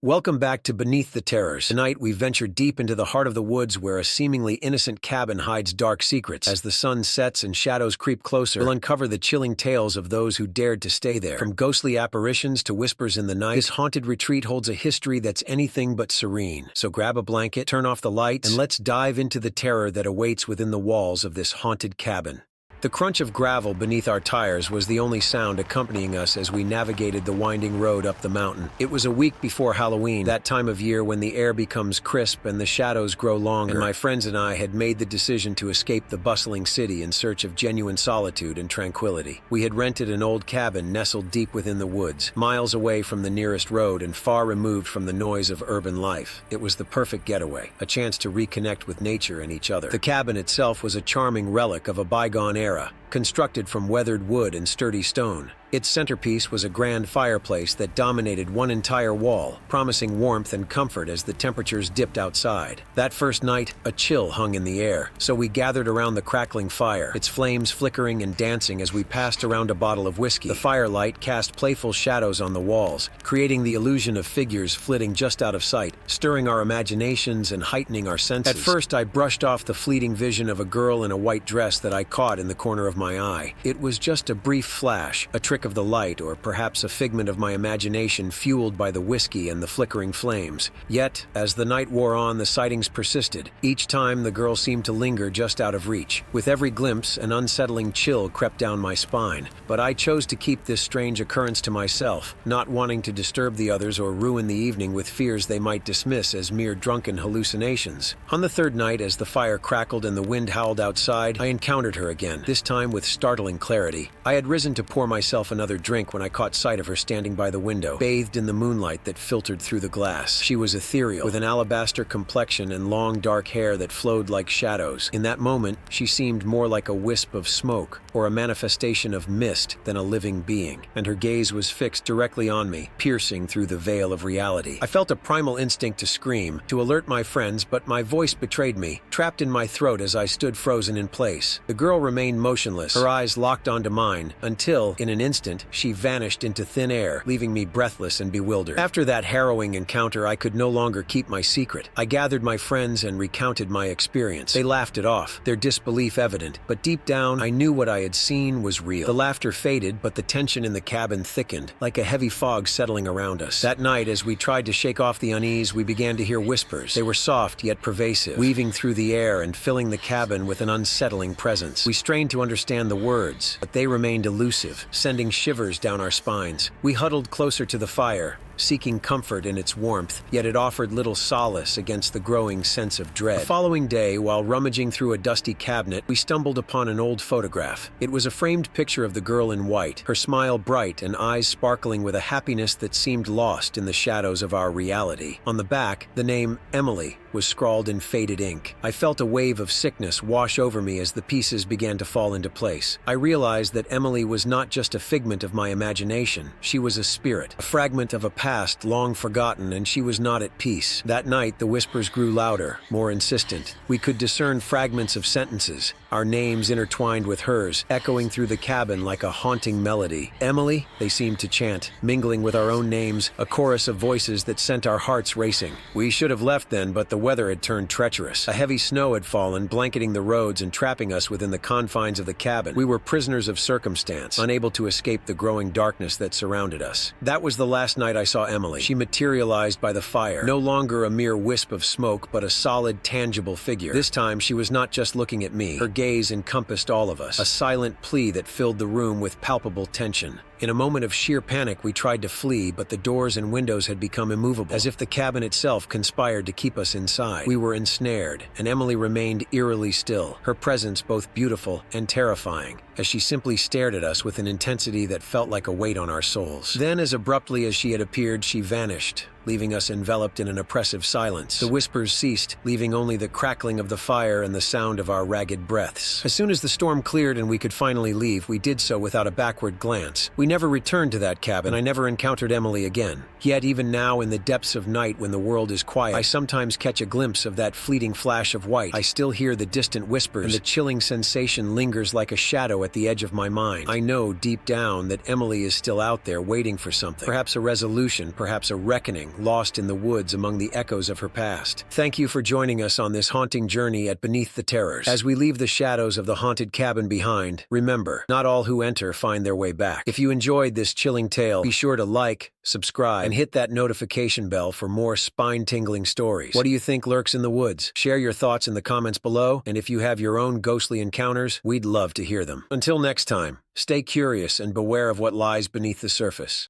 Welcome back to Beneath the Terrors. Tonight, we venture deep into the heart of the woods where a seemingly innocent cabin hides dark secrets. As the sun sets and shadows creep closer, we'll uncover the chilling tales of those who dared to stay there. From ghostly apparitions to whispers in the night, this haunted retreat holds a history that's anything but serene. So grab a blanket, turn off the lights, and let's dive into the terror that awaits within the walls of this haunted cabin. The crunch of gravel beneath our tires was the only sound accompanying us as we navigated the winding road up the mountain. It was a week before Halloween, that time of year when the air becomes crisp and the shadows grow longer, and my friends and I had made the decision to escape the bustling city in search of genuine solitude and tranquility. We had rented an old cabin nestled deep within the woods, miles away from the nearest road and far removed from the noise of urban life. It was the perfect getaway, a chance to reconnect with nature and each other. The cabin itself was a charming relic of a bygone era, constructed from weathered wood and sturdy stone. Its centerpiece was a grand fireplace that dominated one entire wall, promising warmth and comfort as the temperatures dipped outside. That first night, a chill hung in the air, so we gathered around the crackling fire, its flames flickering and dancing as we passed around a bottle of whiskey. The firelight cast playful shadows on the walls, creating the illusion of figures flitting just out of sight, stirring our imaginations and heightening our senses. At first, I brushed off the fleeting vision of a girl in a white dress that I caught in the corner of my eye. It was just a brief flash, a trick of the light, or perhaps a figment of my imagination fueled by the whiskey and the flickering flames. Yet, as the night wore on, the sightings persisted. Each time, the girl seemed to linger just out of reach. With every glimpse, an unsettling chill crept down my spine. But I chose to keep this strange occurrence to myself, not wanting to disturb the others or ruin the evening with fears they might dismiss as mere drunken hallucinations. On the third night, as the fire crackled and the wind howled outside, I encountered her again, this time with startling clarity. I had risen to pour myself another drink when I caught sight of her standing by the window, bathed in the moonlight that filtered through the glass. She was ethereal, with an alabaster complexion and long dark hair that flowed like shadows. In that moment, she seemed more like a wisp of smoke or a manifestation of mist than a living being, and her gaze was fixed directly on me, piercing through the veil of reality. I felt a primal instinct to scream, to alert my friends, but my voice betrayed me, trapped in my throat as I stood frozen in place. The girl remained motionless, her eyes locked onto mine, until, in an instant, she vanished into thin air, leaving me breathless and bewildered. After that harrowing encounter, I could no longer keep my secret. I gathered my friends and recounted my experience. They laughed it off, their disbelief evident, but deep down, I knew what I had seen was real. The laughter faded, but the tension in the cabin thickened, like a heavy fog settling around us. That night, as we tried to shake off the unease, we began to hear whispers. They were soft yet pervasive, weaving through the air and filling the cabin with an unsettling presence. We strained to understand the words, but they remained elusive, sending shivers down our spines. We huddled closer to the fire, seeking comfort in its warmth, yet it offered little solace against the growing sense of dread. The following day, while rummaging through a dusty cabinet, we stumbled upon an old photograph. It was a framed picture of the girl in white, her smile bright and eyes sparkling with a happiness that seemed lost in the shadows of our reality. On the back, the name Emily was scrawled in faded ink. I felt a wave of sickness wash over me as the pieces began to fall into place. I realized that Emily was not just a figment of my imagination. She was a spirit, a fragment of a past long forgotten, and she was not at peace. That night, the whispers grew louder, more insistent. We could discern fragments of sentences, our names intertwined with hers, echoing through the cabin like a haunting melody. Emily, they seemed to chant, mingling with our own names, a chorus of voices that sent our hearts racing. We should have left then, but the weather had turned treacherous. A heavy snow had fallen, blanketing the roads and trapping us within the confines of the cabin. We were prisoners of circumstance, unable to escape the growing darkness that surrounded us. That was the last night I saw Emily. She materialized by the fire, no longer a mere wisp of smoke, but a solid, tangible figure. This time, she was not just looking at me. Her gaze encompassed all of us, a silent plea that filled the room with palpable tension. In a moment of sheer panic, we tried to flee, but the doors and windows had become immovable, as if the cabin itself conspired to keep us inside. We were ensnared, and Emily remained eerily still, her presence both beautiful and terrifying, as she simply stared at us with an intensity that felt like a weight on our souls. Then, as abruptly as she had appeared, she vanished, leaving us enveloped in an oppressive silence. The whispers ceased, leaving only the crackling of the fire and the sound of our ragged breaths. As soon as the storm cleared and we could finally leave, we did so without a backward glance. We never returned to that cabin. I never encountered Emily again. Yet even now, in the depths of night when the world is quiet, I sometimes catch a glimpse of that fleeting flash of white. I still hear the distant whispers, and the chilling sensation lingers like a shadow at the edge of my mind. I know deep down that Emily is still out there waiting for something. Perhaps a resolution, perhaps a reckoning, lost in the woods among the echoes of her past. Thank you for joining us on this haunting journey at Beneath the Terrors. As we leave the shadows of the haunted cabin behind, remember, not all who enter find their way back. If you enjoyed this chilling tale, be sure to like, subscribe, and hit that notification bell for more spine-tingling stories. What do you think lurks in the woods? Share your thoughts in the comments below, and if you have your own ghostly encounters, we'd love to hear them. Until next time, stay curious and beware of what lies beneath the surface.